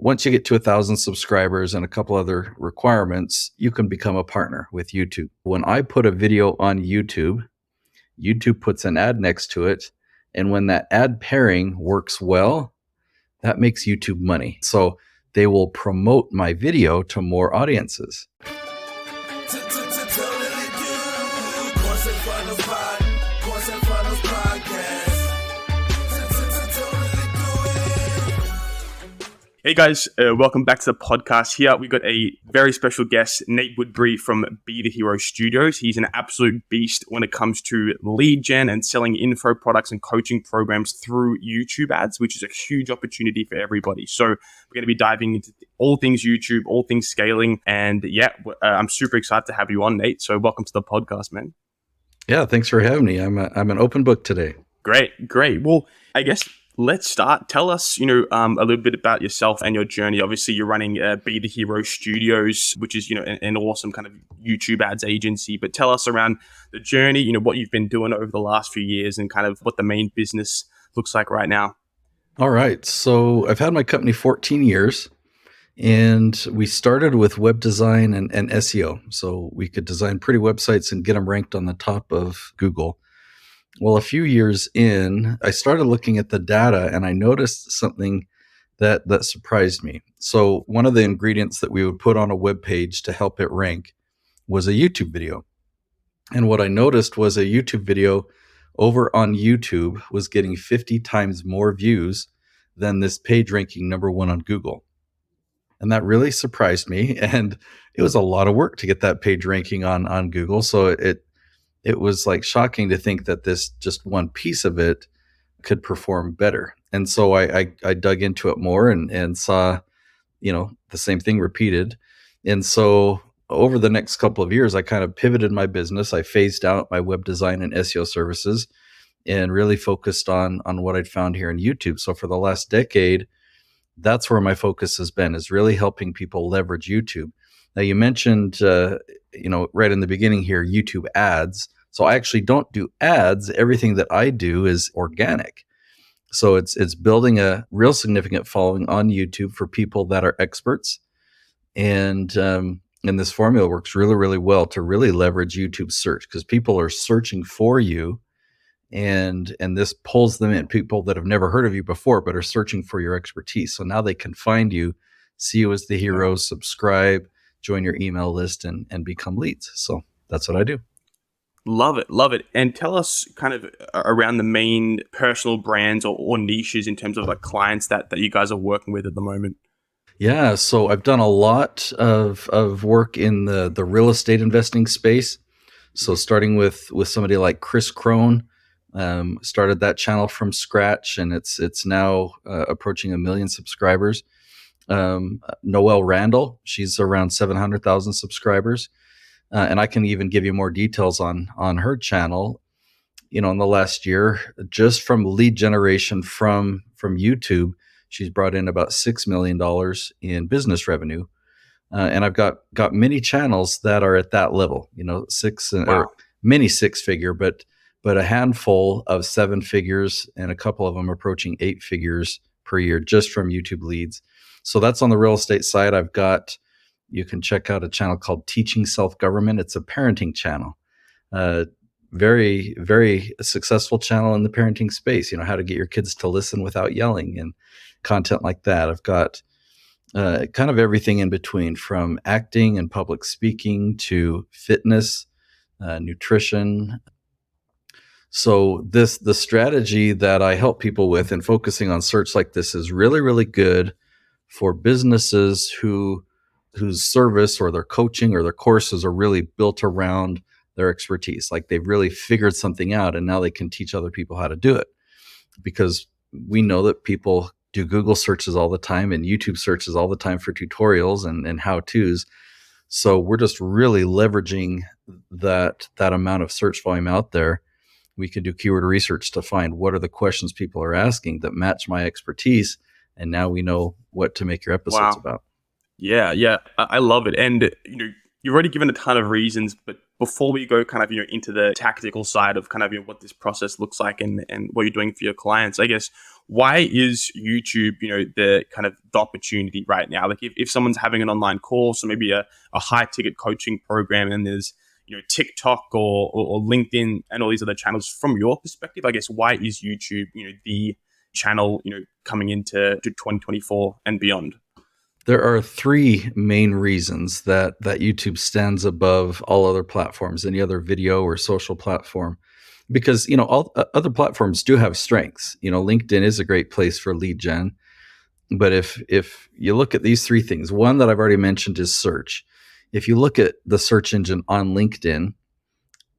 Once you get to 1,000 subscribers and a couple other requirements, you can become a partner with YouTube. When I put a video on YouTube, YouTube puts an ad next to it. And when that ad pairing works well, that makes YouTube money. So they will promote my video to more audiences. Hey guys, welcome back to the podcast. Here we got a very special guest, Nate Woodbury from Be the Hero Studios. He's an absolute beast when it comes to lead gen and selling info products and coaching programs through YouTube ads, which is a huge opportunity for everybody. So we're going to be diving into all things YouTube, all things scaling. And I'm super excited to have you on, Nate. So welcome to the podcast, man. Yeah, thanks for having me. I'm an open book today. Great. Well, I guess let's start. Tell us, a little bit about yourself and your journey. Obviously, you're running Be the Hero Studios, which is, an awesome kind of YouTube ads agency. But tell us around the journey, what you've been doing over the last few years and kind of what the main business looks like right now. All right. So I've had my company 14 years, and we started with web design and SEO. So we could design pretty websites and get them ranked on the top of Google. Well, a few years in, I started looking at the data and I noticed something that surprised me. So one of the ingredients that we would put on a web page to help it rank was a YouTube video. And what I noticed was a YouTube video over on YouTube was getting 50 times more views than this page ranking number one on Google. And that really surprised me. And it was a lot of work to get that page ranking on Google. So it was like shocking to think that this just one piece of it could perform better. And so I dug into it more and saw, the same thing repeated. And so over the next couple of years, I kind of pivoted my business. I phased out my web design and SEO services and really focused on what I'd found here in YouTube. So for the last decade, that's where my focus has been, is really helping people leverage YouTube. Now, you mentioned, right in the beginning here, YouTube ads. So I actually don't do ads. Everything that I do is organic. So it's building a real significant following on YouTube for people that are experts. And this formula works really, really well to really leverage YouTube search, because people are searching for you. And this pulls them in, people that have never heard of you before, but are searching for your expertise. So now they can find you, see you as the hero, subscribe, join your email list, and become leads. So that's what I do. Love it. And tell us kind of around the main personal brands or niches in terms of like clients that you guys are working with at the moment. Yeah, so I've done a lot of work in the real estate investing space. So starting with somebody like Chris Crone, started that channel from scratch, and it's now approaching 1 million subscribers. Noelle Randall, she's around 700,000 subscribers. And I can even give you more details on her channel. In the last year, just from lead generation from YouTube, she's brought in about $6 million in business revenue. And I've got many channels that are at that level, or many six figure, but a handful of 7 figures and a couple of them approaching 8 figures per year just from YouTube leads. So that's on the real estate side. You can check out a channel called Teaching Self-Government. It's a parenting channel. Very, very successful channel in the parenting space, how to get your kids to listen without yelling and content like that. I've got kind of everything in between, from acting and public speaking to fitness, nutrition. So the strategy that I help people with and focusing on search like this is really, really good for businesses whose service or their coaching or their courses are really built around their expertise. Like they've really figured something out and now they can teach other people how to do it. Because we know that people do Google searches all the time and YouTube searches all the time for tutorials and how-tos. So we're just really leveraging that amount of search volume out there. We can do keyword research to find what are the questions people are asking that match my expertise. And now we know what to make your episodes about. Yeah. I love it. And, you've already given a ton of reasons, but before we go kind of, into the tactical side of kind of what this process looks like and what you're doing for your clients, I guess, why is YouTube, the kind of the opportunity right now? Like if someone's having an online course or maybe a high ticket coaching program, and there's, TikTok or LinkedIn and all these other channels, from your perspective, I guess, why is YouTube, the channel, coming into to 2024 and beyond? There are three main reasons that YouTube stands above all other platforms, any other video or social platform, because all other platforms do have strengths. LinkedIn is a great place for lead gen, but if you look at these three things, one that I've already mentioned is search. If you look at the search engine on LinkedIn,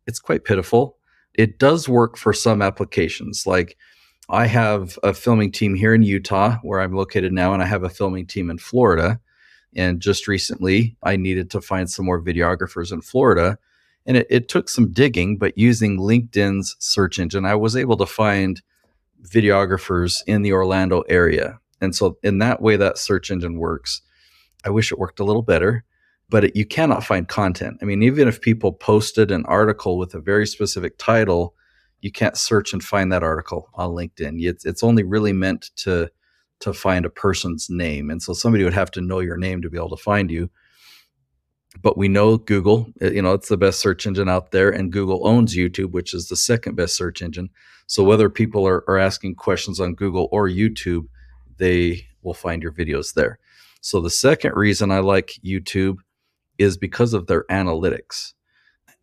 it's quite pitiful. It does work for some applications. Like, I have a filming team here in Utah, where I'm located now, and I have a filming team in Florida. And just recently, I needed to find some more videographers in Florida. And it took some digging, but using LinkedIn's search engine, I was able to find videographers in the Orlando area. And so, in that way, that search engine works. I wish it worked a little better, but you cannot find content. I mean, even if people posted an article with a very specific title, you can't search and find that article on LinkedIn. It's only really meant to find a person's name. And so somebody would have to know your name to be able to find you. But we know Google, it's the best search engine out there, and Google owns YouTube, which is the second best search engine. So whether people are asking questions on Google or YouTube, they will find your videos there. So the second reason I like YouTube is because of their analytics.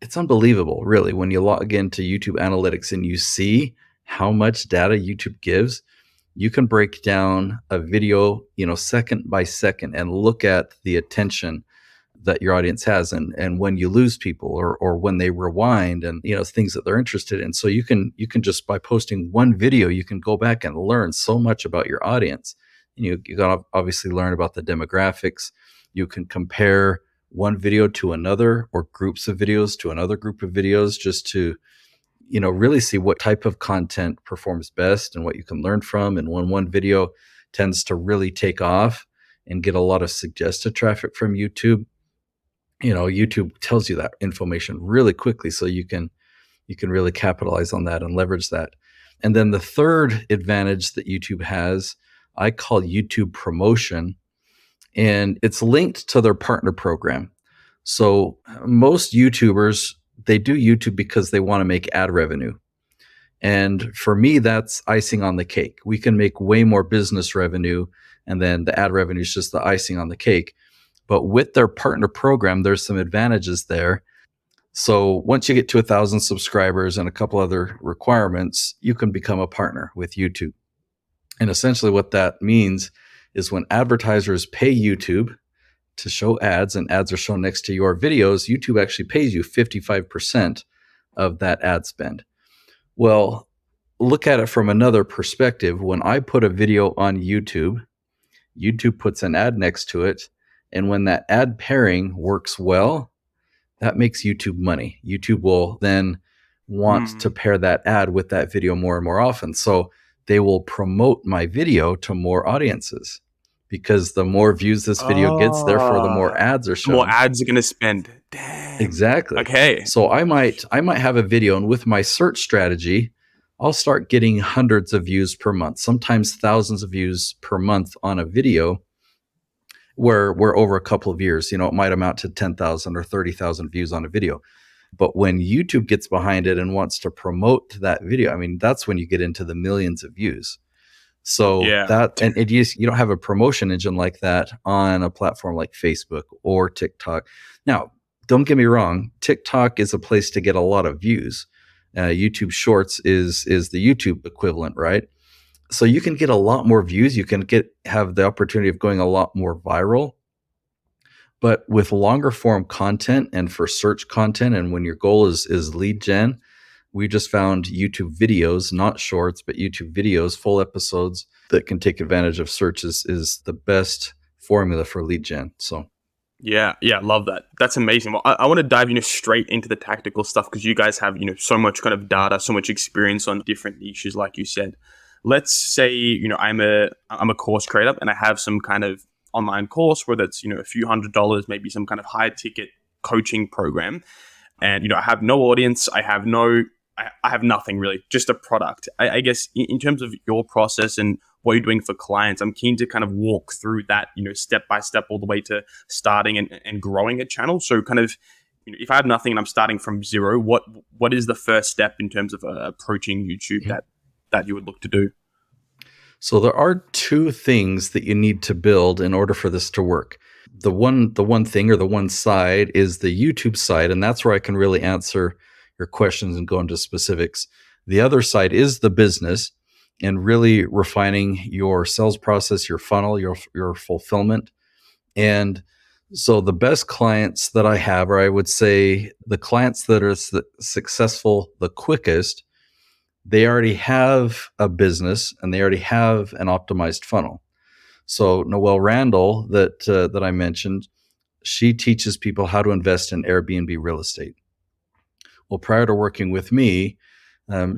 It's unbelievable, really, when you log into YouTube analytics and you see how much data YouTube gives. You can break down a video, second by second, and look at the attention that your audience has, and when you lose people, or when they rewind, and things that they're interested in. So you can just, by posting one video, you can go back and learn so much about your audience. And you got to obviously learn about the demographics. You can compare one video to another, or groups of videos to another group of videos, just to really see what type of content performs best and what you can learn from. And when one video tends to really take off and get a lot of suggested traffic from YouTube, YouTube tells you that information really quickly, so you can really capitalize on that and leverage that. And then the third advantage that YouTube has, I call YouTube promotion, and it's linked to their partner program. So most YouTubers, they do YouTube because they want to make ad revenue. And for me, that's icing on the cake. We can make way more business revenue, and then the ad revenue is just the icing on the cake. But with their partner program, there's some advantages there. So once you get to 1,000 subscribers and a couple other requirements, you can become a partner with YouTube. And essentially what that means is, when advertisers pay YouTube to show ads, and ads are shown next to your videos, YouTube actually pays you 55% of that ad spend. Well, look at it from another perspective. When I put a video on YouTube, YouTube puts an ad next to it. And when that ad pairing works well, that makes YouTube money. YouTube will then want to pair that ad with that video more and more often. So they will promote my video to more audiences, because the more views this video gets, therefore the more ads are The more shown. ads are going to spend. Damn. Exactly. Okay. So I might have a video, and with my search strategy, I'll start getting hundreds of views per month, sometimes thousands of views per month on a video, where over a couple of years, it might amount to 10,000 or 30,000 views on a video. But when YouTube gets behind it and wants to promote that video, I mean, that's when you get into the millions of views. So you don't have a promotion engine like that on a platform like Facebook or TikTok. Now, don't get me wrong, TikTok is a place to get a lot of views. YouTube Shorts is the YouTube equivalent, right? So you can get a lot more views. You can have the opportunity of going a lot more viral. But with longer form content, and for search content, and when your goal is lead gen, we just found YouTube videos, not shorts, but YouTube videos, full episodes that can take advantage of search is the best formula for lead gen. So Yeah, love that. That's amazing. Well, I want to dive, straight into the tactical stuff, because you guys have, so much kind of data, so much experience on different niches, like you said. Let's say, I'm a course creator, and I have some kind of online course, whether it's, a few $100s, maybe some kind of high ticket coaching program. And, I have no audience. I have no I have nothing really, just a product. I guess in terms of your process and what you're doing for clients, I'm keen to kind of walk through that, step by step, all the way to starting and growing a channel. So kind of, if I have nothing and I'm starting from zero, what is the first step in terms of approaching YouTube that you would look to do? So there are two things that you need to build in order for this to work. The one thing, or the one side, is the YouTube side, and that's where I can really answer your questions and go into specifics. The other side is the business, and really refining your sales process, your funnel, your fulfillment. And so the best clients that I have, or I would say the clients that are successful the quickest, they already have a business and they already have an optimized funnel. So Noelle Randall, that I mentioned, she teaches people how to invest in Airbnb real estate. Well, prior to working with me,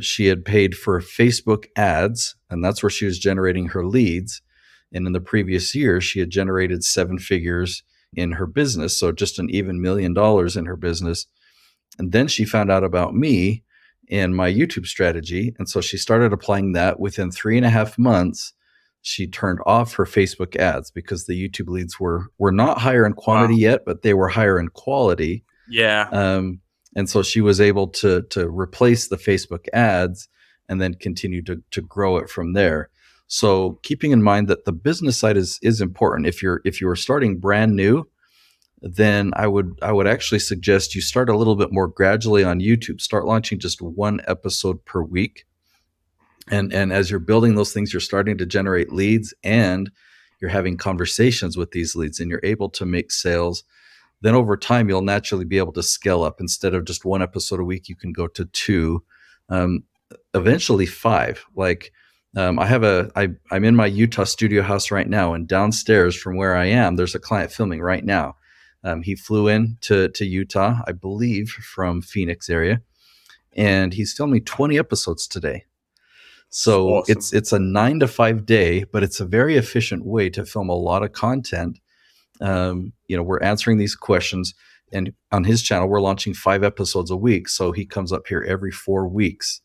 she had paid for Facebook ads, and that's where she was generating her leads. And in the previous year, she had generated seven figures in her business, so just an even $1 million in her business. And then she found out about me and my YouTube strategy. And so she started applying that. Within 3.5 months, she turned off her Facebook ads because the YouTube leads were not higher in quantity Wow. yet, but they were higher in quality. Yeah. And so she was able to replace the Facebook ads and then continue to grow it from there. So keeping in mind that the business side is important. If you are starting brand new, then I would actually suggest you start a little bit more gradually on YouTube. Start launching just one episode per week. And as you're building those things, you're starting to generate leads, and you're having conversations with these leads, and you're able to make sales. Then over time, you'll naturally be able to scale up. Instead of just one episode a week, you can go to two, eventually five. Like I'm in my Utah studio house right now, and downstairs from where I am, there's a client filming right now. He flew in to Utah, I believe, from Phoenix area, and he's filming 20 episodes today. So Awesome. it's a 9 to 5 day, but it's a very efficient way to film a lot of content. We're answering these questions, and on his channel, we're launching 5 episodes a week. So he comes up here every 4 weeks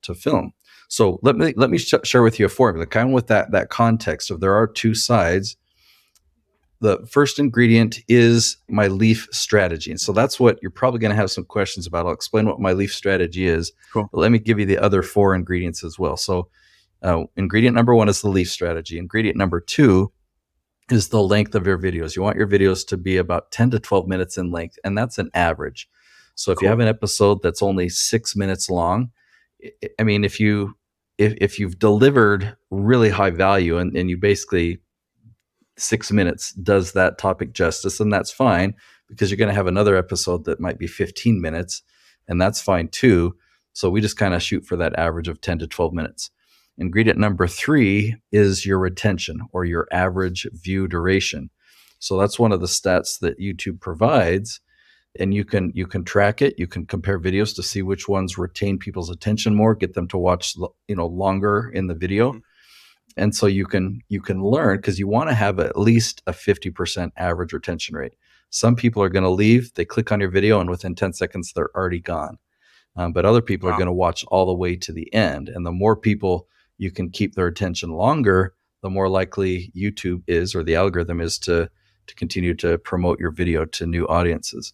to film. So let me share with you a formula, kind of with that context of there are two sides. The first ingredient is my leaf strategy. And so that's what you're probably going to have some questions about. I'll explain what my leaf strategy is, Cool. but let me give you the other 4 ingredients as well. So ingredient number 1 is the leaf strategy. Ingredient number 2 is the length of your videos. You want your videos to be about 10 to 12 minutes in length, and that's an average. So if you have an episode that's only 6 minutes long, I mean, if you've delivered really high value, and you basically 6 minutes does that topic justice, and that's fine, because you're going to have another episode that might be 15 minutes, and that's fine too. So we just kind of shoot for that average of 10 to 12 minutes. Ingredient number 3 is your retention, or your average view duration. So that's one of the stats that YouTube provides, and you can track it. You can compare videos to see which ones retain people's attention more, get them to watch longer in the video. Mhm. And so you can learn, because you want to have at least a 50% average retention rate. Some people are going to leave, they click on your video, and within 10 seconds, they're already gone. But other people are Wow. going to watch all the way to the end. And the more people you can keep their attention longer, the more likely YouTube is, or the algorithm is, to continue to promote your video to new audiences.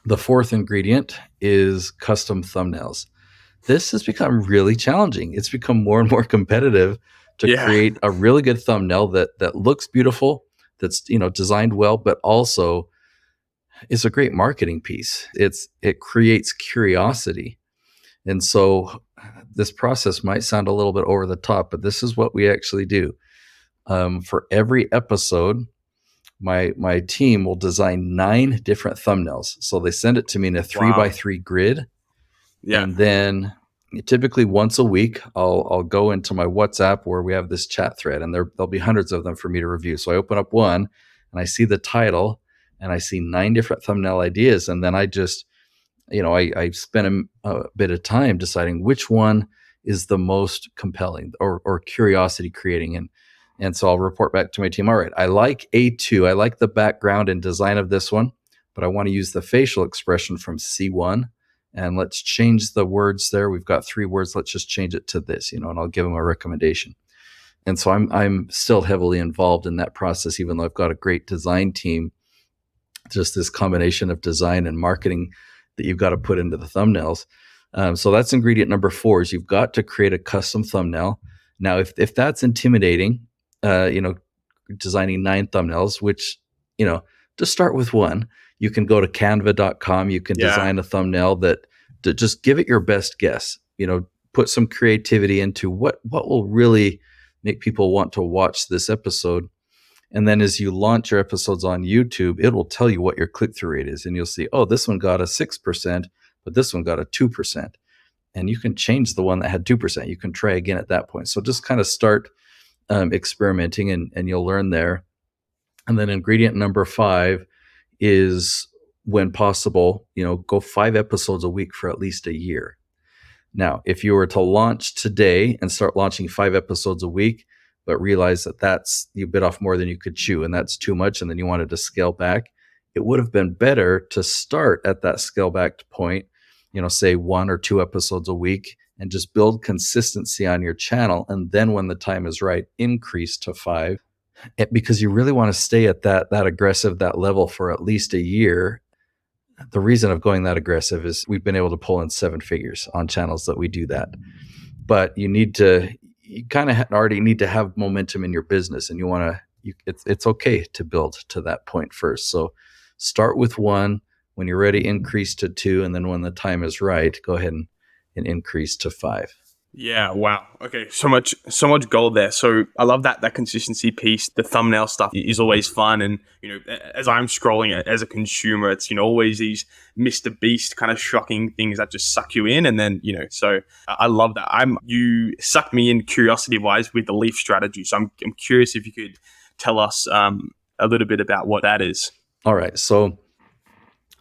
The 4th ingredient is custom thumbnails. This has become really challenging. It's become more and more competitive to Yeah. create a really good thumbnail that looks beautiful, that's designed well, but also is a great marketing piece. It creates curiosity. And so this process might sound a little bit over the top, but this is what we actually do. For every episode, my team will design 9 different thumbnails. So they send it to me in a 3x3 grid. Yeah. And then typically once a week, I'll go into my WhatsApp, where we have this chat thread, and there'll be hundreds of them for me to review. So I open up one, and I see the title, and I see 9 different thumbnail ideas. And then I just, I spend a bit of time deciding which one is the most compelling, or curiosity creating. And so I'll report back to my team. All right, I like A2. I like the background and design of this one, but I want to use the facial expression from C1. and let's change the words there. We've got 3 words. Let's just change it to this, and I'll give them a recommendation. And so I'm still heavily involved in that process, even though I've got a great design team. Just this combination of design and marketing that you've got to put into the thumbnails. So that's ingredient number 4 is you've got to create a custom thumbnail. Now, if that's intimidating, designing 9 thumbnails, which, just start with 1. You can go to canva.com. You can design a thumbnail that just give it your best guess. Put some creativity into what will really make people want to watch this episode. And then as you launch your episodes on YouTube, it will tell you what your click-through rate is. And you'll see, oh, this one got a 6%, but this one got a 2%. And you can change the one that had 2%. You can try again at that point. So just kind of start experimenting and you'll learn there. And then ingredient number 5 is, when possible, go 5 episodes a week for at least a year. Now, if you were to launch today and start launching 5 episodes a week, but realize that you bit off more than you could chew and that's too much, and then you wanted to scale back, it would have been better to start at that scale back point, say 1 or 2 episodes a week, and just build consistency on your channel. And then when the time is right, increase to 5, because you really want to stay at that aggressive, that level for at least a year. The reason of going that aggressive is we've been able to pull in 7 figures on channels that we do that. But you kind of already need to have momentum in your business, and it's okay to build to that point first. So start with 1. When you're ready, increase to 2. And then when the time is right, go ahead and increase to 5. Yeah, wow. Okay, so much gold there. So I love that consistency piece. The thumbnail stuff is always fun, and as I'm scrolling as a consumer, it's always these Mr. Beast kind of shocking things that just suck you in, and then so I love that. You sucked me in curiosity wise with the leaf strategy. So I'm curious if you could tell us a little bit about what that is. All right, so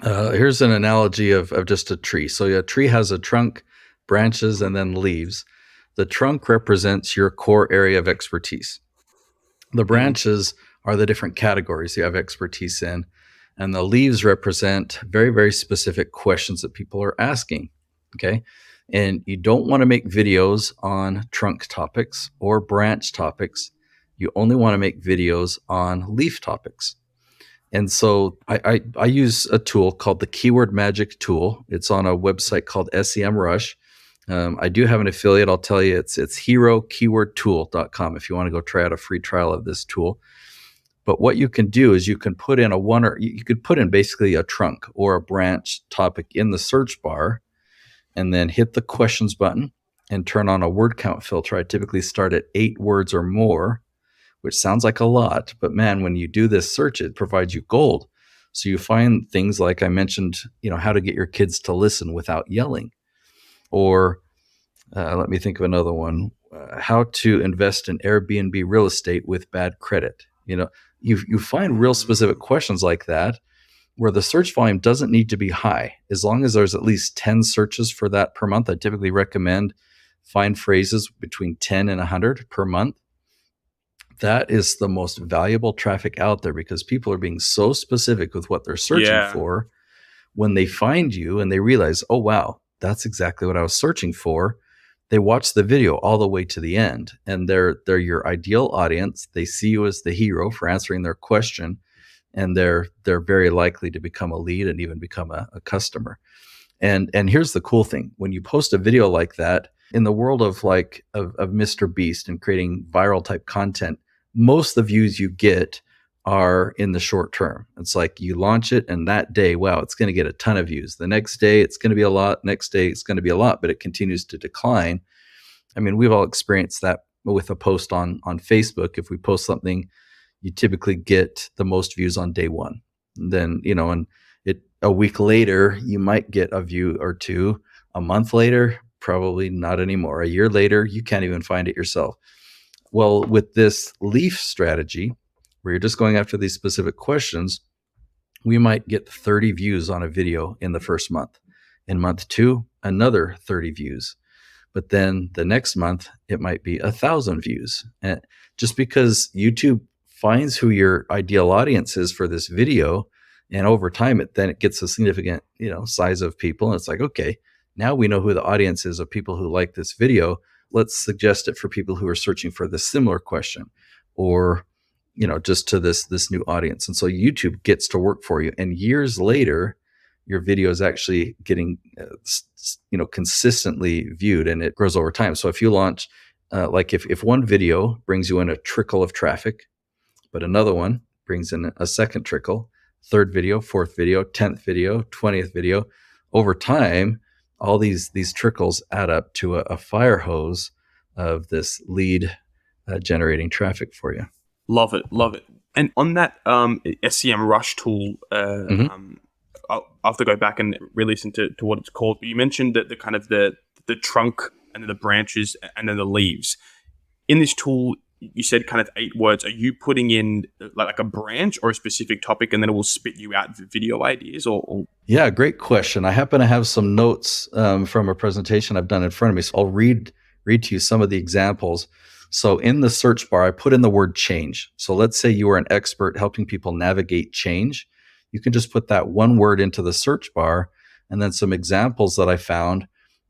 here's an analogy of just a tree. So a tree has a trunk, branches, and then leaves. The trunk represents your core area of expertise. The branches are the different categories you have expertise in, and the leaves represent very, very specific questions that people are asking. Okay. And you don't want to make videos on trunk topics or branch topics. You only want to make videos on leaf topics. And so I use a tool called the Keyword Magic tool. It's on a website called SEMrush. I do have an affiliate. I'll tell you, it's herokeywordtool.com if you want to go try out a free trial of this tool. But what you can do is you can put in you could put in basically a trunk or a branch topic in the search bar, and then hit the questions button and turn on a word count filter. I typically start at 8 words or more, which sounds like a lot, but man, when you do this search, it provides you gold. So you find things like I mentioned, how to get your kids to listen without yelling. Or let me think of another one. How to invest in Airbnb real estate with bad credit. You find real specific questions like that where the search volume doesn't need to be high. As long as there's at least 10 searches for that per month, I typically recommend find phrases between 10 and 100 per month. That is the most valuable traffic out there, because people are being so specific with what they're searching for. When they find you and they realize, oh, wow, that's exactly what I was searching for, they watch the video all the way to the end, and they're your ideal audience. They see you as the hero for answering their question, and they're very likely to become a lead and even become a customer. And here's the cool thing: when you post a video like that, in the world of Mr. Beast and creating viral type content, most of the views you get are in the short term. It's like you launch it, and that day, wow, it's going to get a ton of views. The next day, it's going to be a lot. Next day, it's going to be a lot, but it continues to decline. I mean, we've all experienced that with a post on Facebook. If we post something, you typically get the most views on day 1. And then, and a week later, you might get a view or 2. A month later, probably not anymore. A year later, you can't even find it yourself. Well, with this leaf strategy, where you're just going after these specific questions, we might get 30 views on a video in the first month. In month 2, another 30 views. But then the next month, it might be 1,000 views. And just because YouTube finds who your ideal audience is for this video And over time, it gets a significant, size of people. And it's like, okay, now we know who the audience is of people who like this video. Let's suggest it for people who are searching for the similar question, or, just to this new audience. And so YouTube gets to work for you. And years later, your video is actually getting, consistently viewed, and it grows over time. So if you launch, like if one video brings you in a trickle of traffic, but another one brings in a second trickle, third video, fourth video, 10th video, 20th video. Over time, all these trickles add up to a fire hose of this lead generating traffic for you. Love it, love it. And on that SEM Rush tool, I'll have to go back and re-listen to what it's called. But you mentioned that the kind of the trunk and then the branches and then the leaves. In this tool, you said kind of 8 words. Are you putting in like a branch or a specific topic, and then it will spit you out video ideas? Or Yeah, great question. I happen to have some notes from a presentation I've done in front of me, so I'll read to you some of the examples. So in the search bar, I put in the word change. So let's say you are an expert helping people navigate change. You can just put that one word into the search bar, and then some examples that I found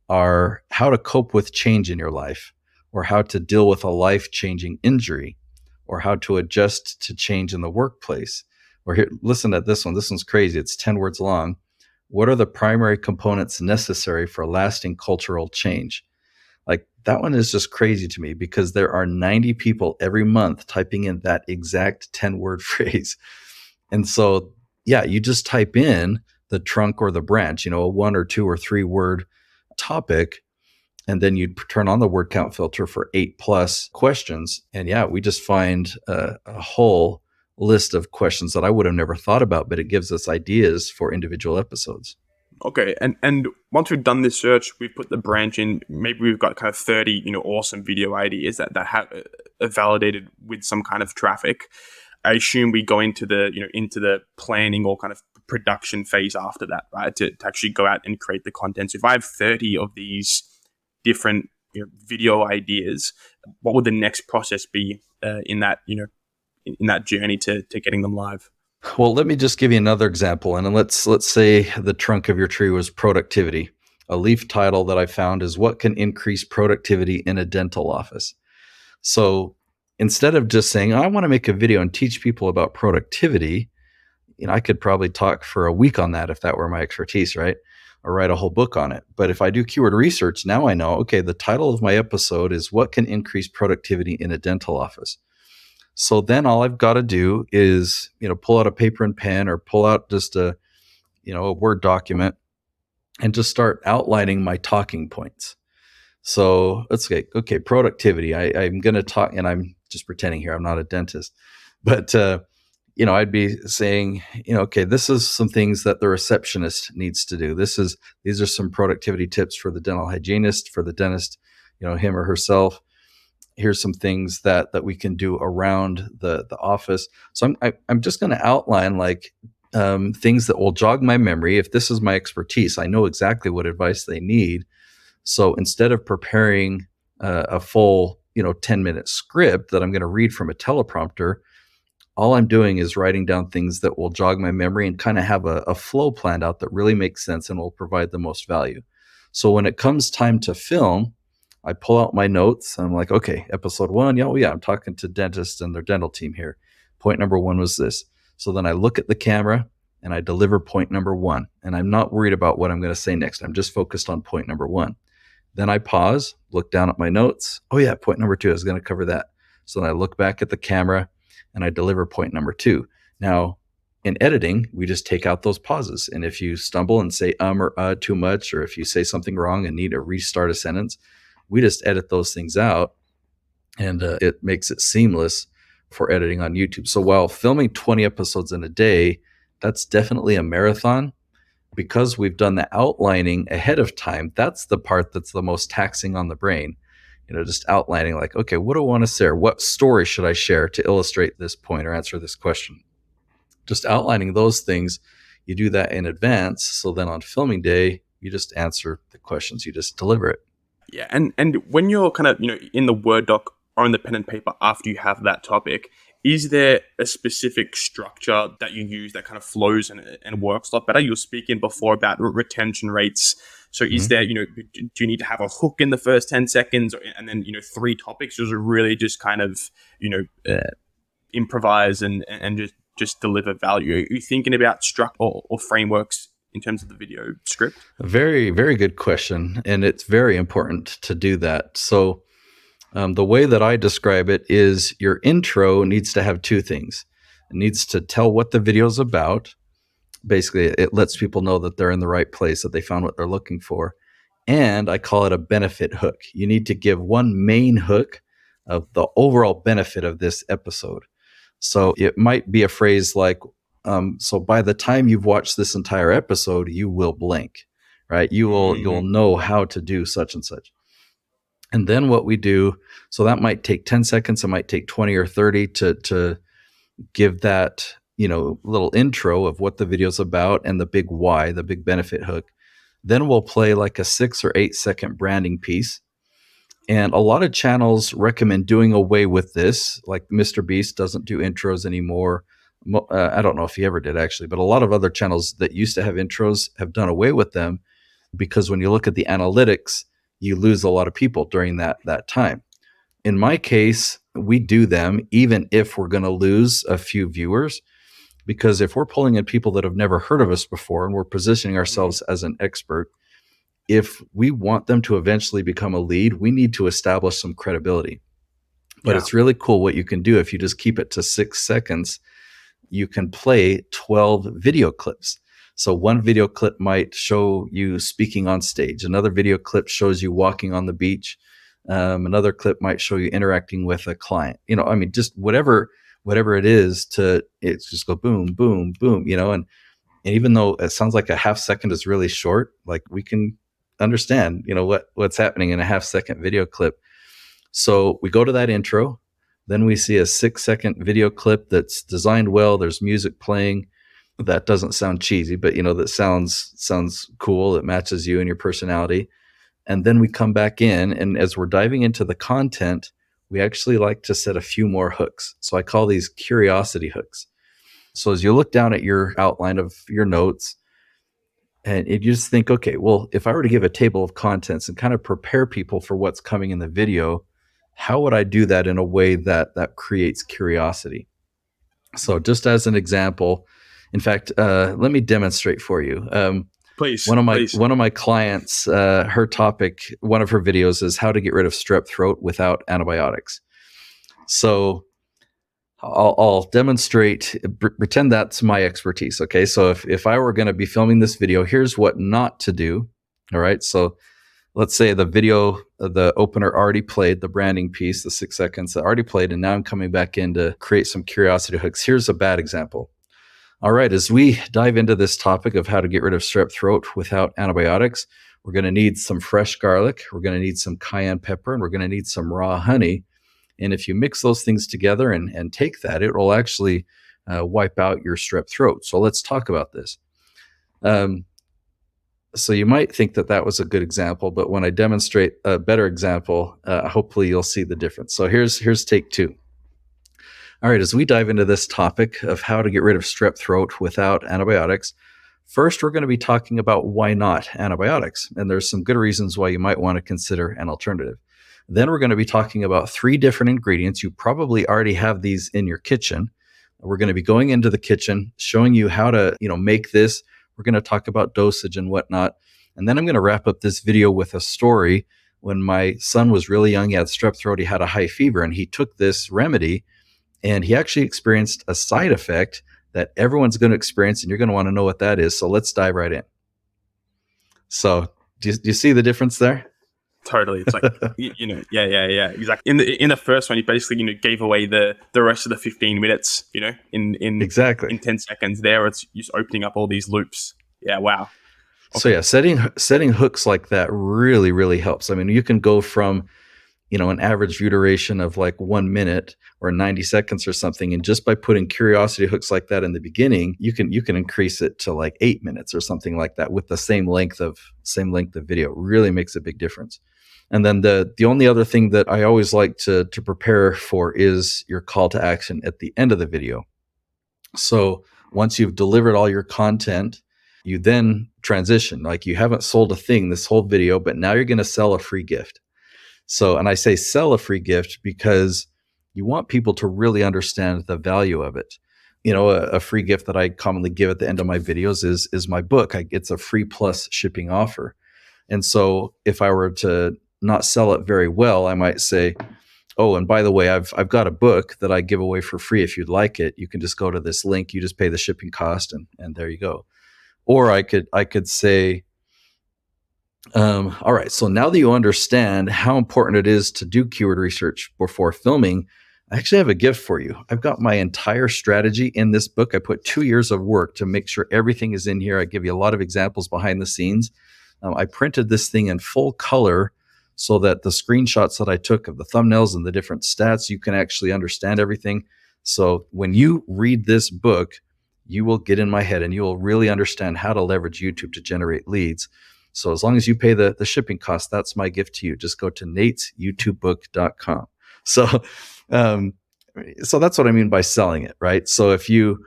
are how to cope with change in your life, or how to deal with a life-changing injury, or how to adjust to change in the workplace. Or here, listen to this one. This one's crazy. It's 10 words long. What are the primary components necessary for lasting cultural change? Like, that one is just crazy to me, because there are 90 people every month typing in that exact 10-word phrase. And so, yeah, you just type in the trunk or the branch, a 1 or 2 or 3 word topic, and then you turn on the word count filter for 8+ questions. And yeah, we just find a whole list of questions that I would have never thought about, but it gives us ideas for individual episodes. Okay, and once we've done this search, we've put the branch in. Maybe we've got kind of 30, awesome video ideas that have validated with some kind of traffic. I assume we go into the planning or kind of production phase after that, right? To actually go out and create the content. So if I have 30 of these different video ideas, what would the next process be in that in that journey to getting them live? Well, let me just give you another example. And let's say the trunk of your tree was productivity. A leaf title that I found is what can increase productivity in a dental office. So instead of just saying, I want to make a video and teach people about productivity, I could probably talk for a week on that if that were my expertise, right? Or write a whole book on it. But if I do keyword research, now I know, okay, the title of my episode is what can increase productivity in a dental office. So then all I've got to do is, pull out a paper and pen, or pull out just a Word document, and just start outlining my talking points. So let's say, okay, productivity. I'm going to talk, and I'm just pretending here, I'm not a dentist, but, I'd be saying, okay, this is some things that the receptionist needs to do. These are some productivity tips for the dental hygienist, for the dentist, him or herself. Here's some things that we can do around the office. So I'm just going to outline like things that will jog my memory. If this is my expertise, I know exactly what advice they need. So instead of preparing a full 10-minute script that I'm going to read from a teleprompter, all I'm doing is writing down things that will jog my memory and kind of have a flow planned out that really makes sense and will provide the most value. So when it comes time to film, I pull out my notes. And I'm like, okay, episode 1. Yeah, I'm talking to dentists and their dental team here. Point number 1 was this. So then I look at the camera and I deliver point number 1. And I'm not worried about what I'm going to say next. I'm just focused on point number 1. Then I pause, look down at my notes. Oh yeah, point number 2, I was going to cover that. So then I look back at the camera and I deliver point number 2. Now, in editing, we just take out those pauses. And if you stumble and say or too much, or if you say something wrong and need to restart a sentence, we just edit those things out, and it makes it seamless for editing on YouTube. So while filming 20 episodes in a day, that's definitely a marathon. Because we've done the outlining ahead of time, that's the part that's the most taxing on the brain. Just outlining like, okay, what do I want to share? What story should I share to illustrate this point or answer this question? Just outlining those things, you do that in advance. So then on filming day, you just answer the questions, you just deliver it. Yeah, and when you're kind of in the Word doc or on the pen and paper after you have that topic, is there a specific structure that you use that kind of flows and works a lot better? You were speaking before about retention rates. So is Mhm. there, do you need to have a hook in the first 10 seconds and then, three topics? Or is it really just kind of, improvise and just deliver value? Are you thinking about structure or frameworks in terms of the video script? A very, very good question. And it's very important to do that. So, the way that I describe it is your intro needs to have two things. It needs to tell what the video is about. Basically, it lets people know that they're in the right place, that they found what they're looking for. And I call it a benefit hook. You need to give one main hook of the overall benefit of this episode. So it might be a phrase like, so by the time you've watched this entire episode, you will blink, right? You'll know how to do such and such. And then what we do, so that might take 10 seconds, it might take 20 or 30 to give that, little intro of what the video's about and the big why, the big benefit hook. Then we'll play like a 6 or 8 second branding piece. And a lot of channels recommend doing away with this. Like Mr. Beast doesn't do intros anymore. I don't know if he ever did actually, but a lot of other channels that used to have intros have done away with them because when you look at the analytics, you lose a lot of people during that time. In my case, we do them even if we're going to lose a few viewers, because if we're pulling in people that have never heard of us before and we're positioning ourselves as an expert, if we want them to eventually become a lead, we need to establish some credibility. But it's really cool what you can do if you just keep it to 6 seconds. You can play 12 video clips. So one video clip might show you speaking on stage. Another video clip shows you walking on the beach. Another clip might show you interacting with a client. Just whatever it is it's just go boom, boom, boom, and even though it sounds like a half second is really short, like we can understand, what's happening in a half second video clip. So we go to that intro, then we see a 6 second video clip that's designed well. There's music playing. That doesn't sound cheesy, but that sounds cool. It matches you and your personality. And then we come back in, and as we're diving into the content, we actually like to set a few more hooks. So I call these curiosity hooks. So as you look down at your outline of your notes, and you just think, okay, well, if I were to give a table of contents and kind of prepare people for what's coming in the video, how would I do that in a way that creates curiosity? So just as an example, in fact, let me demonstrate for you. Please. One of my clients, her topic, one of her videos is how to get rid of strep throat without antibiotics. So I'll demonstrate, pretend that's my expertise. Okay. So if I were going to be filming this video, here's what not to do. All right. So let's say the video, the opener already played, the branding piece, the 6 seconds that already played. And now I'm coming back in to create some curiosity hooks. Here's a bad example. All right. As we dive into this topic of how to get rid of strep throat without antibiotics, we're going to need some fresh garlic. We're going to need some cayenne pepper, and we're going to need some raw honey. And if you mix those things together and take that, it will actually wipe out your strep throat. So let's talk about this. So you might think that was a good example, but when I demonstrate a better example, hopefully you'll see the difference. So here's take 2. All right, as we dive into this topic of how to get rid of strep throat without antibiotics, first we're going to be talking about why not antibiotics. And there's some good reasons why you might want to consider an alternative. Then we're going to be talking about 3 different ingredients. You probably already have these in your kitchen. We're going to be going into the kitchen, showing you how to, make this. We're going to talk about dosage and whatnot. And then I'm going to wrap up this video with a story. When my son was really young, he had strep throat, he had a high fever, and he took this remedy, and he actually experienced a side effect that everyone's going to experience, and you're going to want to know what that is. So let's dive right in. So do you see the difference there? Totally. It's like, yeah, exactly. In the first one, you basically, gave away the rest of the 15 minutes, exactly in 10 seconds. There, it's just opening up all these loops. Yeah. Wow. Okay. So yeah, setting hooks like that really, really helps. I mean, you can go from, an average view duration of like 1 minute or 90 seconds or something. And just by putting curiosity hooks like that in the beginning, you can increase it to like 8 minutes or something like that with the same length of video. It really makes a big difference. And then the only other thing that I always like to prepare for is your call to action at the end of the video. So once you've delivered all your content, you then transition. Like, you haven't sold a thing this whole video, but now you're going to sell a free gift. So, and I say sell a free gift because you want people to really understand the value of it. A free gift that I commonly give at the end of my videos is my book. It's a free plus shipping offer. And so if I were to not sell it very well, I might say, oh, and by the way, I've got a book that I give away for free. If you'd like it, you can just go to this link. You just pay the shipping cost, and there you go. Or I could say, all right, so now that you understand how important it is to do keyword research before filming, I actually have a gift for you. I've got my entire strategy in this book. I put 2 years of work to make sure everything is in here. I give you a lot of examples behind the scenes. I printed this thing in full color so that the screenshots that I took of the thumbnails and the different stats, you can actually understand everything. So when you read this book, you will get in my head and you will really understand how to leverage YouTube to generate leads. So as long as you pay the shipping cost, that's my gift to you. Just go to natesyoutubebook.com. So that's what I mean by selling it, right? So if you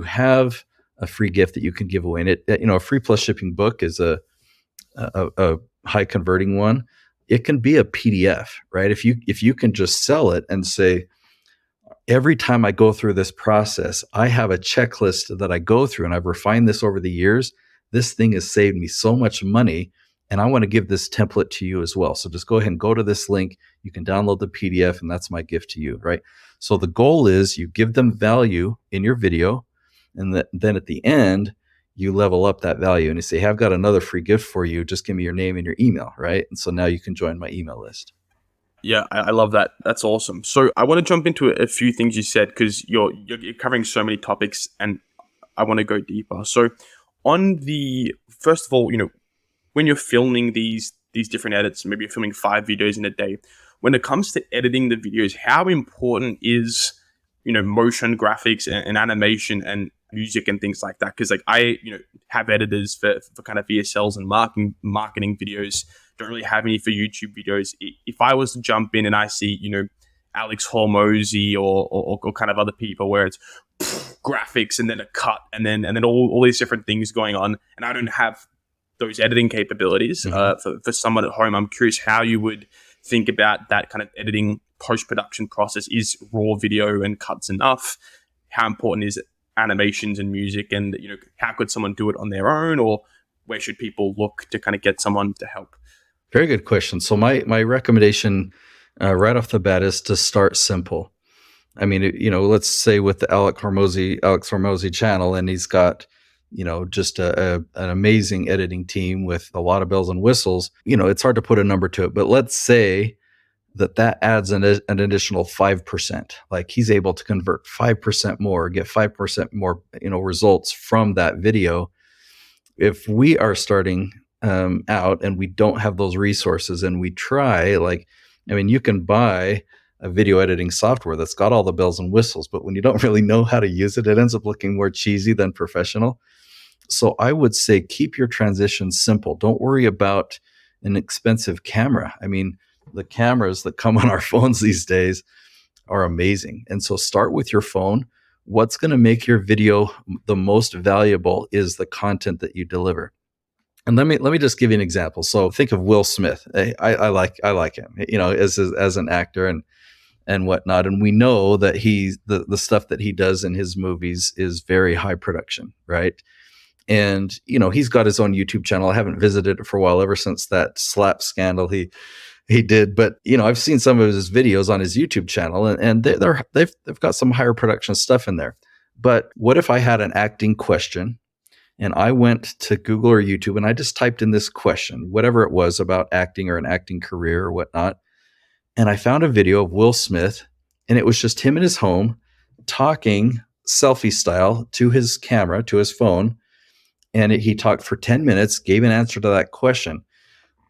have a free gift that you can give away, and a free plus shipping book is a high converting one. It can be a PDF, right? If you can just sell it and say, every time I go through this process, I have a checklist that I go through, and I've refined this over the years. This thing has saved me so much money, and I want to give this template to you as well. So just go ahead and go to this link. You can download the PDF, and that's my gift to you, right? So the goal is you give them value in your video, and then at the end, you level up that value and you say, hey, I've got another free gift for you. Just give me your name and your email, right? And so now you can join my email list. Yeah, I love that. That's awesome. So I want to jump into a few things you said, because you're covering so many topics, and I want to go deeper. So first of all, when you're filming these different edits, maybe you're filming 5 videos in a day. When it comes to editing the videos, how important is motion graphics and animation and music and things like that? Because I have editors for kind of VSLs and marketing videos. Don't really have any for YouTube videos. If I was to jump in and I see Alex Hormozy or kind of other people where it's graphics and then a cut and then all these different things going on, and I don't have those editing capabilities for someone at home, I'm curious how you would think about that kind of editing post-production process. Is raw video and cuts enough? How important is animations and music? And how could someone do it on their own, or where should people look to kind of get someone to help? Very good question. So my recommendation right off the bat is to start simple. I mean, let's say with the Alex Hormozy channel, and he's got just an amazing editing team with a lot of bells and whistles. It's hard to put a number to it, but let's say that adds an additional 5%. Like, he's able to convert 5% more, get 5% more, results from that video. If we are starting out and we don't have those resources, and we try, you can buy a video editing software that's got all the bells and whistles, but when you don't really know how to use it, it ends up looking more cheesy than professional. So I would say keep your transitions simple. Don't worry about an expensive camera. I mean, the cameras that come on our phones these days are amazing. And so start with your phone. What's going to make your video the most valuable is the content that you deliver. And let me just give you an example. So think of Will Smith. I like him, as an actor and whatnot. And we know that the stuff that he does in his movies is very high production, right? And he's got his own YouTube channel. I haven't visited it for a while, ever since that slap scandal he did. But I've seen some of his videos on his YouTube channel, and they've got some higher production stuff in there. But what if I had an acting question, and I went to Google or YouTube and I just typed in this question, whatever it was about acting or an acting career or whatnot, and I found a video of Will Smith, and it was just him in his home talking selfie style to his camera, to his phone, and he talked for 10 minutes, gave an answer to that question.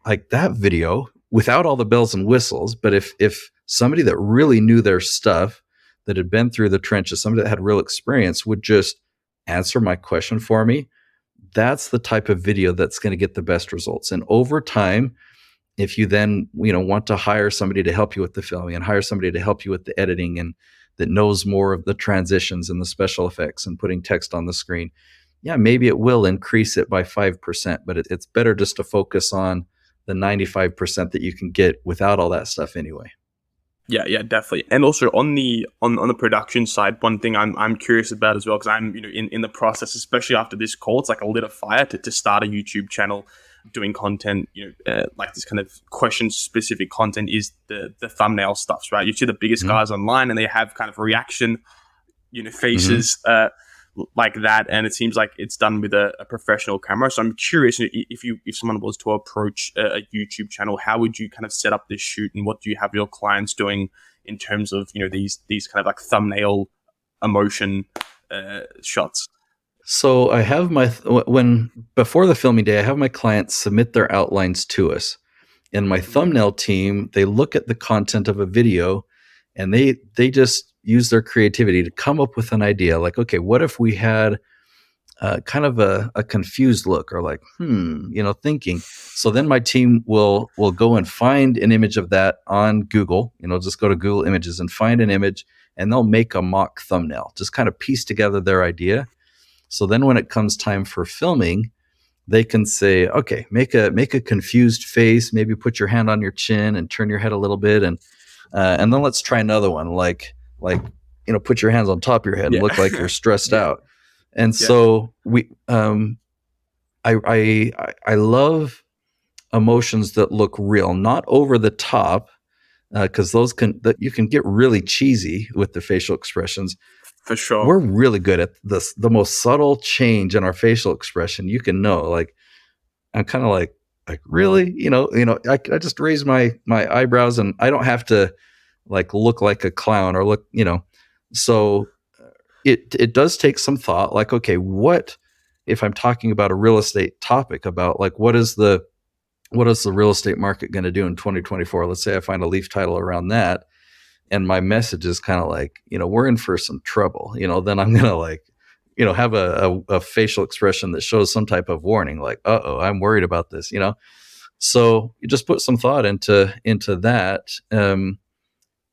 Like, that video, without all the bells and whistles, but if somebody that really knew their stuff, that had been through the trenches, somebody that had real experience, would just answer my question for me, that's the type of video that's going to get the best results. And over time, if you then want to hire somebody to help you with the filming and hire somebody to help you with the editing and that knows more of the transitions and the special effects and putting text on the screen, yeah, maybe it will increase it by 5%, but it's better just to focus on the 95% that you can get without all that stuff anyway. Yeah, yeah, definitely. And also on the production side, one thing I'm curious about as well, because I'm in the process, especially after this call, it's like a lit a fire to start a YouTube channel, doing content, like this kind of question specific content is the thumbnail stuffs, right? You see the biggest Mm-hmm. guys online, and they have kind of reaction, Mm-hmm. faces like that, and it seems like it's done with a professional camera. So I'm curious, if someone was to approach a YouTube channel, how would you kind of set up this shoot, and what do you have your clients doing in terms of these kind of like thumbnail emotion shots? So I have when before the filming day, I have my clients submit their outlines to us. And my thumbnail team, they look at the content of a video and they just use their creativity to come up with an idea. Like, okay, what if we had kind of a confused look or like, thinking. So then my team will go and find an image of that on Google, just go to Google Images and find an image and they'll make a mock thumbnail, just kind of piece together their idea. So then when it comes time for filming, they can say, okay, make a confused face, maybe put your hand on your chin and turn your head a little bit, and then let's try another one, like put your hands on top of your head and Yeah. look like you're stressed Yeah. out. And Yeah. so I love emotions that look real, not over the top, because you can get really cheesy with the facial expressions. For sure. We're really good at the most subtle change in our facial expression. You can know, like, I'm kind of like really, I just raise my eyebrows and I don't have to like look like a clown or look, so it does take some thought. Like, okay, what if I'm talking about a real estate topic, about like what is the real estate market going to do in 2024? Let's say I find a leaf title around that, and my message is kind of like, we're in for some trouble. Then I'm gonna like, have a facial expression that shows some type of warning, like, I'm worried about this. So you just put some thought into that,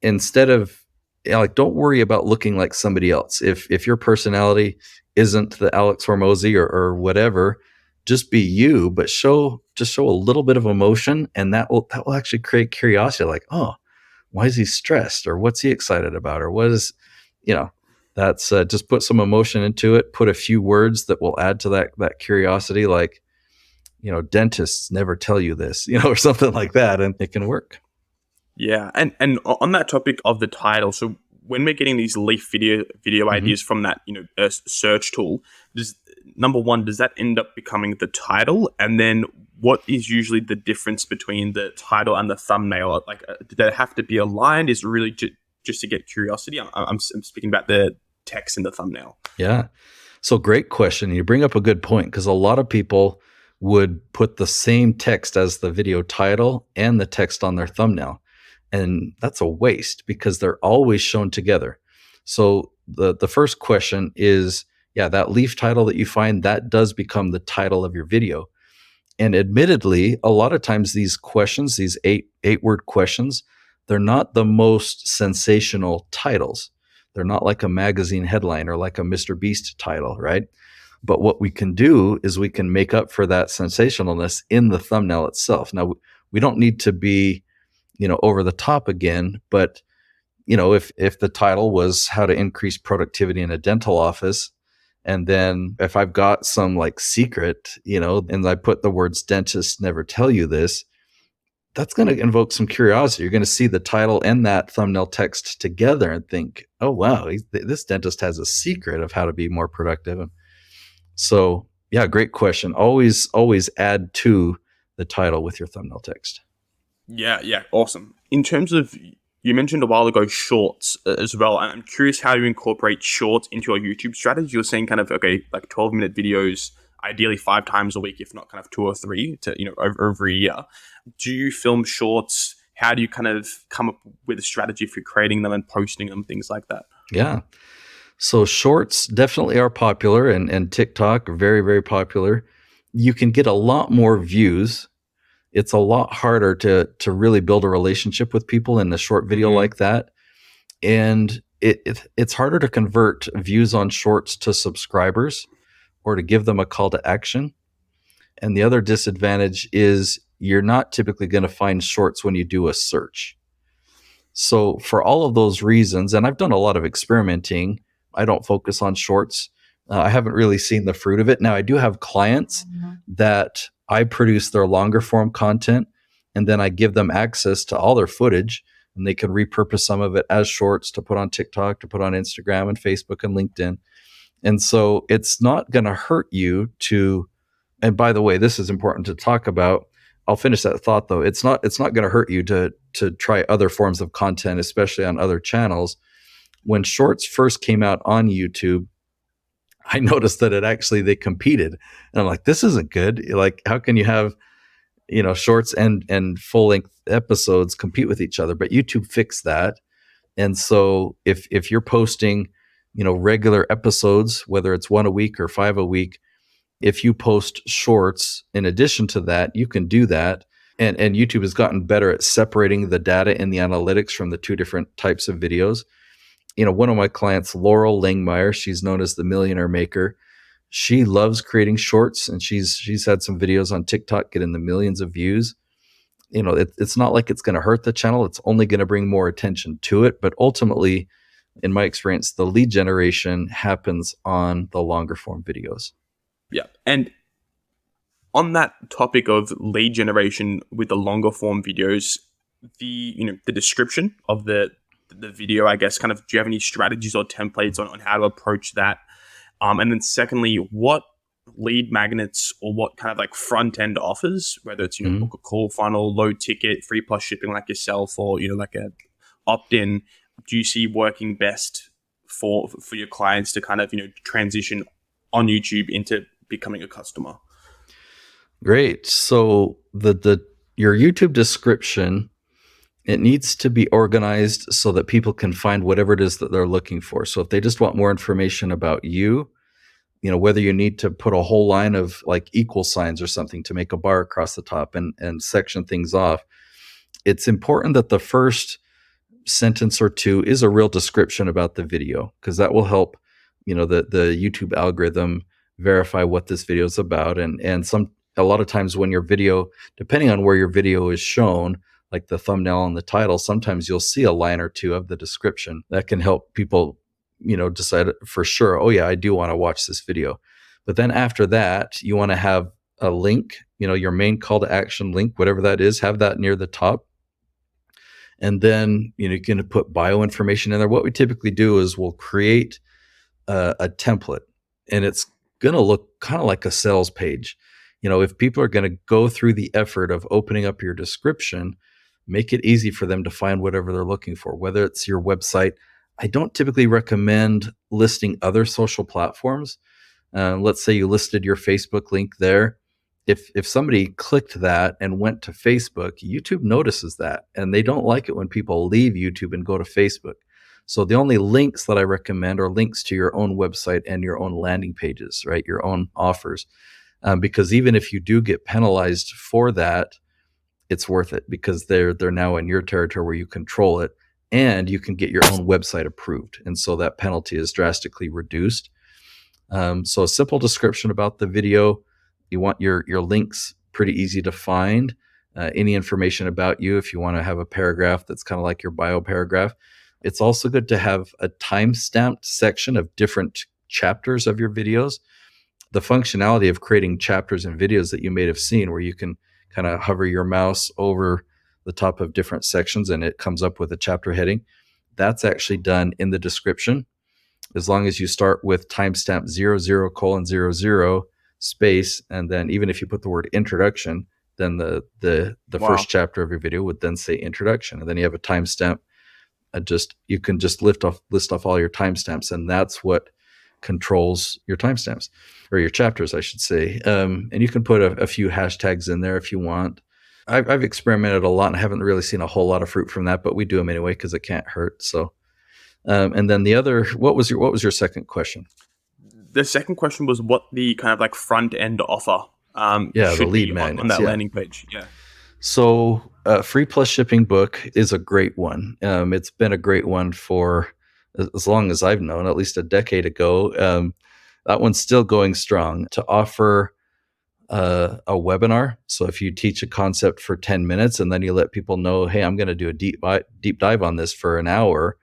instead of like, don't worry about looking like somebody else. If your personality isn't the Alex Hormozy or whatever, just be you, but show a little bit of emotion, and that will actually create curiosity. Like, oh, why is he stressed, or what's he excited about, or what is, that's just put some emotion into it. Put a few words that will add to that curiosity, like, dentists never tell you this, or something like that, and it can work. Yeah, and on that topic of the title, so when we're getting these leaf video Mm-hmm. ideas from that search tool, does number one, does that end up becoming the title, and then what is usually the difference between the title and the thumbnail? Like, do they have to be aligned? Is it really just to get curiosity? I'm speaking about the text in the thumbnail. Yeah. So great question. You bring up a good point, because a lot of people would put the same text as the video title and the text on their thumbnail. And that's a waste, because they're always shown together. So the first question is, yeah, that leaf title that you find, that does become the title of your video. And admittedly, a lot of times these questions, these eight word questions, they're not the most sensational titles. They're not like a magazine headline or like a Mr. Beast title, right? But what we can do is we can make up for that sensationalness in the thumbnail itself. Now, we don't need to be, over the top again, but if the title was how to increase productivity in a dental office, and then if I've got some like secret, and I put the words dentists never tell you this, that's going to invoke some curiosity. You're going to see the title and that thumbnail text together and think, oh, wow, this dentist has a secret of how to be more productive. And so, yeah, great question. Always add to the title with your thumbnail text. Yeah, yeah, awesome. In terms of, you mentioned a while ago shorts as well, and I'm curious how you incorporate shorts into your YouTube strategy. You're saying kind of, okay, like 12-minute videos, ideally 5 times a week, if not kind of 2 or 3 to, over a year. Do you film shorts? How do you kind of come up with a strategy for creating them and posting them, things like that? Yeah. So shorts definitely are popular, and TikTok are very, very popular. You can get a lot more views it's a lot harder to really build a relationship with people in a short video Mm-hmm. like that. And it's harder to convert views on shorts to subscribers or to give them a call to action. And the other disadvantage is you're not typically going to find shorts when you do a search. So for all of those reasons, and I've done a lot of experimenting, I don't focus on shorts. I haven't really seen the fruit of it. Now I do have clients that I produce their longer form content, and then I give them access to all their footage, and they can repurpose some of it as shorts to put on TikTok, to put on Instagram and Facebook and LinkedIn. And so it's not going to hurt you to, and by the way, this is important to talk about. I'll finish that thought though. It's not going to hurt you to try other forms of content, especially on other channels. When shorts first came out on YouTube, I noticed that they competed, and I'm like, this isn't good. Like, how can you have shorts and full length episodes compete with each other? But YouTube fixed that, and so if you're posting, regular episodes, whether it's one a week or five a week, if you post shorts in addition to that, you can do that. And YouTube has gotten better at separating the data in the analytics from the two different types of videos. One of my clients, Laurel Langmeyer, she's known as the Millionaire Maker. She loves creating shorts, and she's had some videos on TikTok getting the millions of views. It's not like it's going to hurt the channel. It's only going to bring more attention to it. But ultimately, in my experience, the lead generation happens on the longer form videos. Yeah. And on that topic of lead generation with the longer form videos, the description of the video, I guess, kind of, do you have any strategies or templates on how to approach that? And then secondly, what lead magnets or what kind of like front end offers, whether it's book a call funnel, low ticket, free plus shipping like yourself, or like a opt in, do you see working best for your clients to kind of transition on YouTube into becoming a customer? Great. So your YouTube description, it needs to be organized so that people can find whatever it is that they're looking for. So if they just want more information about you, whether you need to put a whole line of like equal signs or something to make a bar across the top and section things off, it's important that the first sentence or two is a real description about the video, because that will help, the YouTube algorithm verify what this video is about. And a lot of times when your video, depending on where your video is shown, like the thumbnail and the title, sometimes you'll see a line or two of the description that can help people decide for sure, oh yeah, I do want to watch this video. But then after that, you want to have a link, your main call to action link, whatever that is, have that near the top. And then, you can put bio information in there. What we typically do is we'll create a template, and it's going to look kind of like a sales page. If people are going to go through the effort of opening up your description, make it easy for them to find whatever they're looking for, whether it's your website. I don't typically recommend listing other social platforms. Let's say you listed your Facebook link there. If somebody clicked that and went to Facebook, YouTube notices that, and they don't like it when people leave YouTube and go to Facebook. So the only links that I recommend are links to your own website and your own landing pages, right? Your own offers. Because even if you do get penalized for that, it's worth it, because they're now in your territory where you control it, and you can get your own website approved. And so that penalty is drastically reduced. So a simple description about the video. You want your links pretty easy to find. Any information about you, if you want to have a paragraph that's kind of like your bio paragraph. It's also good to have a time-stamped section of different chapters of your videos. The functionality of creating chapters and videos that you may have seen, where you can kind of hover your mouse over the top of different sections and it comes up with a chapter heading, that's actually done in the description. As long as you start with timestamp 00:00 space, and then even if you put the word introduction, then the Wow. first chapter of your video would then say introduction, and then you have a timestamp. You can just list off all your timestamps, and that's what controls your timestamps, or your chapters, I should say. And you can put a few hashtags in there if you want. I've experimented a lot and I haven't really seen a whole lot of fruit from that, but we do them anyway because it can't hurt. So, and then the other, what was your second question? The second question was what the kind of like front end offer Yeah, the should lead be magnets. on that Yeah. landing page. Yeah. So, Free Plus Shipping book is a great one. It's been a great one for as long as I've known, at least a decade ago. That one's still going strong to offer a webinar. So, if you teach a concept for 10 minutes and then you let people know, hey, I'm going to do a deep dive on this for an hour,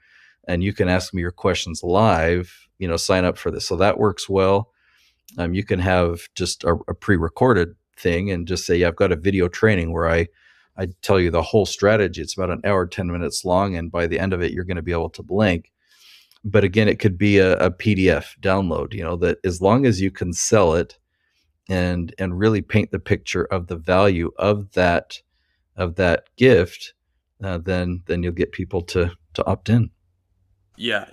and you can ask me your questions live, sign up for this. So, that works well. You can have just a pre-recorded thing and just say, yeah, I've got a video training where I tell you the whole strategy. It's about an hour, 10 minutes long. And by the end of it, you're going to be able to blink. But again, it could be a PDF download, that as long as you can sell it and really paint the picture of the value of that gift, then you'll get people to opt in. Yeah,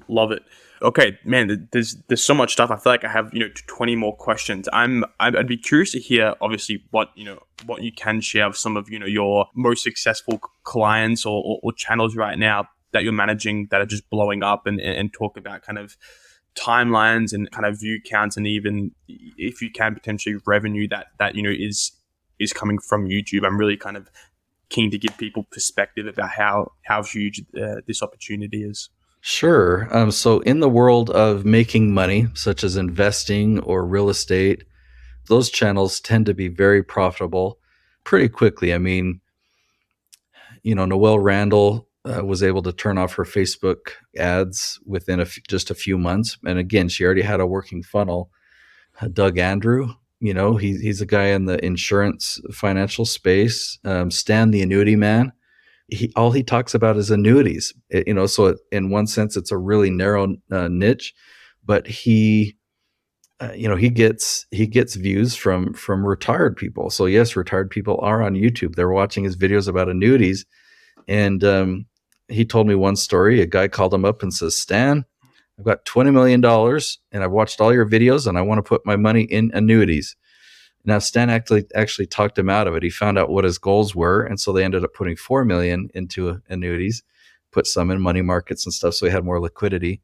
love it. Okay, man, there's so much stuff. I feel like I have 20 more questions. I'd be curious to hear, obviously, what you can share of some of your most successful clients or channels right now that you're managing that are just blowing up, and talk about kind of timelines and kind of view counts, and even if you can potentially revenue that is coming from YouTube. I'm really kind of keen to give people perspective about how huge this opportunity is. Sure. So, in the world of making money, such as investing or real estate, those channels tend to be very profitable pretty quickly. I mean, Noelle Randall was able to turn off her Facebook ads within just a few months. And again, she already had a working funnel. Doug Andrew, he's a guy in the insurance financial space. Stan, the annuity man, all he talks about is annuities. So in one sense, it's a really narrow niche, but he gets views from retired people. So yes, retired people are on YouTube. They're watching his videos about annuities, and he told me one story. A guy called him up and says, "Stan, I've got $20 million, and I've watched all your videos, and I want to put my money in annuities." Now, Stan actually talked him out of it. He found out what his goals were, and so they ended up putting $4 million into annuities, put some in money markets and stuff, so he had more liquidity.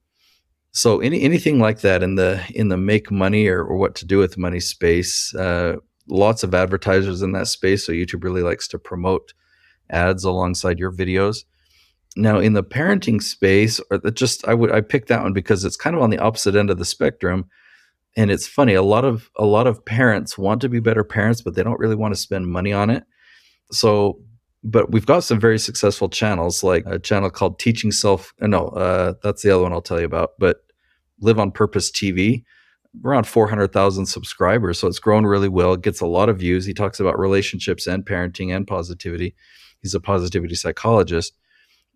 So anything like that in the make money or what to do with money space, lots of advertisers in that space. So YouTube really likes to promote ads alongside your videos. Now, in the parenting space, I picked that one because it's kind of on the opposite end of the spectrum. And it's funny, a lot of parents want to be better parents, but they don't really want to spend money on it. So, but we've got some very successful channels, like a channel called Teaching Self. No, that's the other one I'll tell you about. But Live on Purpose TV, around 400,000 subscribers. So it's grown really well. It gets a lot of views. He talks about relationships and parenting and positivity. He's a positivity psychologist.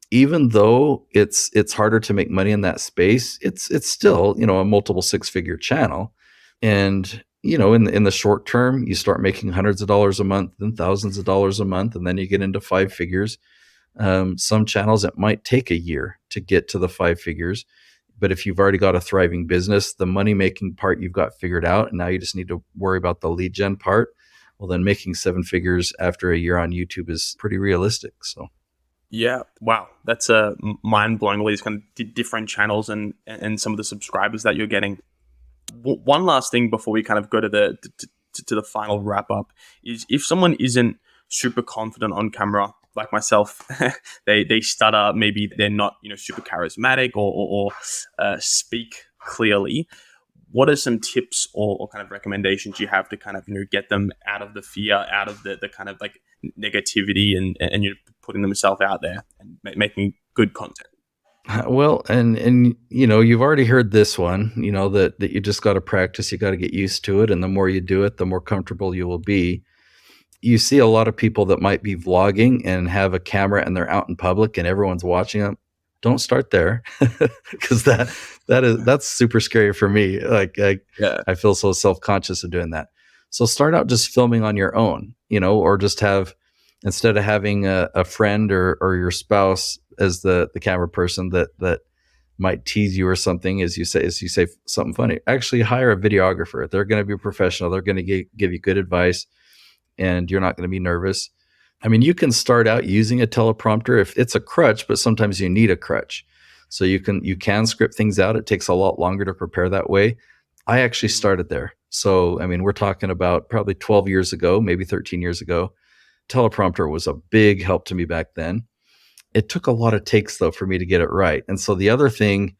Even though it's harder to make money in that space, it's still, a multiple six-figure channel. And, in the short term, you start making hundreds of dollars a month, then thousands of dollars a month, and then you get into five figures. Some channels, it might take a year to get to the five figures. But if you've already got a thriving business, the money-making part you've got figured out, and now you just need to worry about the lead gen part, well, then making seven figures after a year on YouTube is pretty realistic. So. Yeah, wow, that's mind blowing. All these kind of different channels and some of the subscribers that you're getting. One last thing before we kind of go to the final wrap up is, if someone isn't super confident on camera, like myself, they stutter, maybe they're not super charismatic or speak clearly. What are some tips or kind of recommendations you have to kind of get them out of the fear, out of the kind of like negativity, and putting themselves out there and making good content? Well, and you've already heard this one, that you just got to practice, you got to get used to it, and the more you do it, the more comfortable you will be. You see a lot of people that might be vlogging and have a camera and they're out in public and everyone's watching them. Don't start there, because that's super scary for me. Yeah. I feel so self-conscious of doing that. So start out just filming on your own, or just instead of having a friend or your spouse as the camera person that might tease you or something, as you say something funny, actually hire a videographer. They're going to be professional. They're going to give you good advice, and you're not going to be nervous. I mean, you can start out using a teleprompter if it's a crutch, but sometimes you need a crutch. So you can script things out. It takes a lot longer to prepare that way. I actually started there. So, I mean, we're talking about probably 12 years ago, maybe 13 years ago. teleprompter was a big help to me back then. It took a lot of takes though for me to get it right. And so the other thing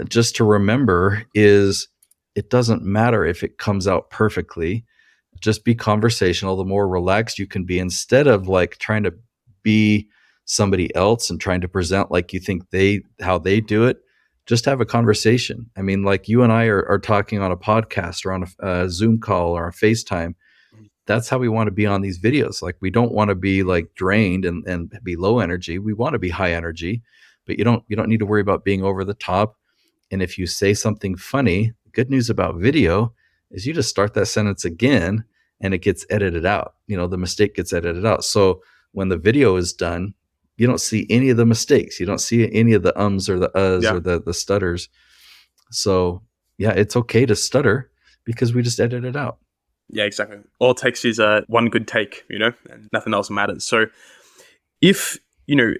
just to remember is it doesn't matter if it comes out perfectly. Just be conversational. The more relaxed you can be, instead of like trying to be somebody else and trying to present like you think how they do it, just have a conversation. I mean, like you and I are talking on a podcast or on a Zoom call or a FaceTime. That's how we want to be on these videos. Like we don't want to be like drained and be low energy. We want to be high energy, but you don't need to worry about being over the top. And if you say something funny, the good news about video is you just start that sentence again and it gets edited out. The mistake gets edited out. So when the video is done, you don't see any of the mistakes. You don't see any of the ums or the uhs or the stutters. So yeah, it's okay to stutter because we just edit it out. Yeah, exactly. All it takes is one good take, and nothing else matters. So if,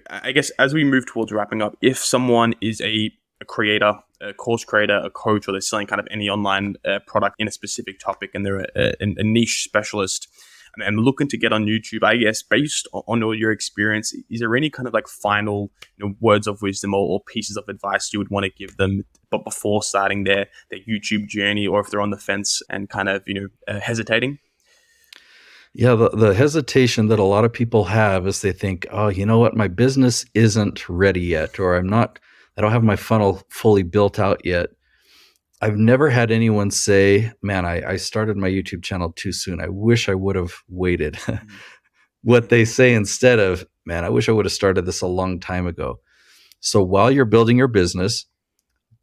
I guess as we move towards wrapping up, if someone is a creator, a course creator, a coach, or they're selling kind of any online product in a specific topic and they're a niche specialist and looking to get on YouTube, I guess, based on all your experience, is there any kind of like final words of wisdom or pieces of advice you would want to give them but before starting their YouTube journey, or if they're on the fence and kind of, hesitating? Yeah, the hesitation that a lot of people have is they think, oh, you know what, my business isn't ready yet, or I don't have my funnel fully built out yet. I've never had anyone say, man, I started my YouTube channel too soon. I wish I would have waited. What they say instead of, man, I wish I would have started this a long time ago. So while you're building your business,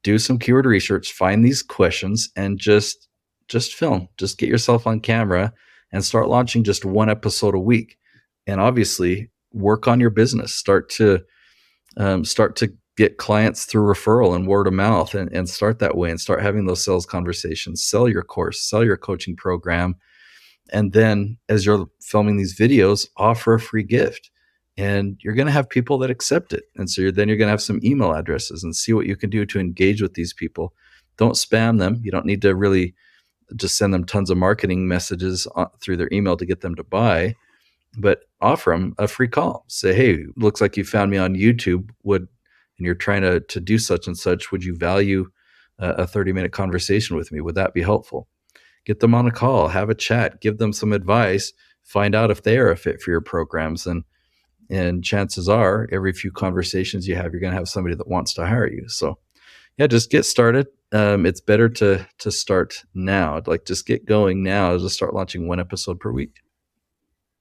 do some keyword research, find these questions, and just film. Just get yourself on camera and start launching just one episode a week. And obviously, work on your business. Start to get clients through referral and word of mouth, and start that way and start having those sales conversations. Sell your course, sell your coaching program. And then as you're filming these videos, offer a free gift. And you're going to have people that accept it. And so then you're going to have some email addresses and see what you can do to engage with these people. Don't spam them. You don't need to really just send them tons of marketing messages through their email to get them to buy, but offer them a free call. Say, hey, looks like you found me on YouTube. And you're trying to do such and such. Would you value a 30-minute conversation with me? Would that be helpful? Get them on a call, have a chat, give them some advice, find out if they are a fit for your programs. And chances are, every few conversations you have, you're going to have somebody that wants to hire you. So yeah, just get started. It's better to start now. Like just get going now. Just start launching one episode per week.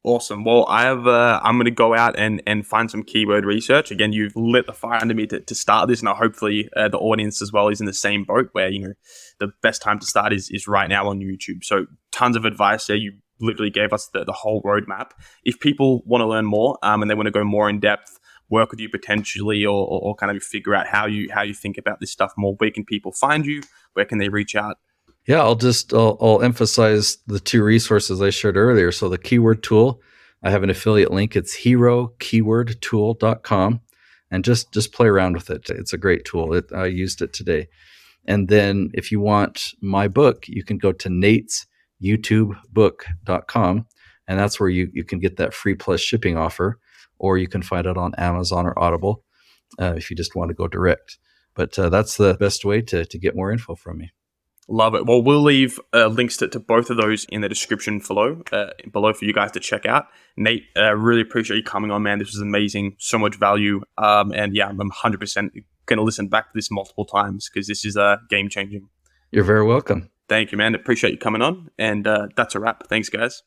Awesome. Well, I'm going to go out and find some keyword research. Again, you've lit the fire under me to start this, and hopefully the audience as well is in the same boat where, the best time to start is right now on YouTube. So tons of advice there. You literally gave us the whole roadmap. If people want to learn more and they want to go more in depth, work with you potentially, or kind of figure out how you think about this stuff more, where can people find you? Where can they reach out? Yeah, I'll emphasize the two resources I shared earlier. So the keyword tool, I have an affiliate link. It's herokeywordtool.com, and just play around with it. It's a great tool. I used it today. And then if you want my book, you can go to natesyoutubebook.com, and that's where you can get that free plus shipping offer, or you can find it on Amazon or Audible if you just want to go direct. But that's the best way to get more info from me. Love it. Well, we'll leave links to both of those in the description below for you guys to check out. Nate, really appreciate you coming on, man. This was amazing. So much value. And yeah, I'm 100% going to listen back to this multiple times because this is game changing. You're very welcome. Thank you, man. Appreciate you coming on. And that's a wrap. Thanks, guys.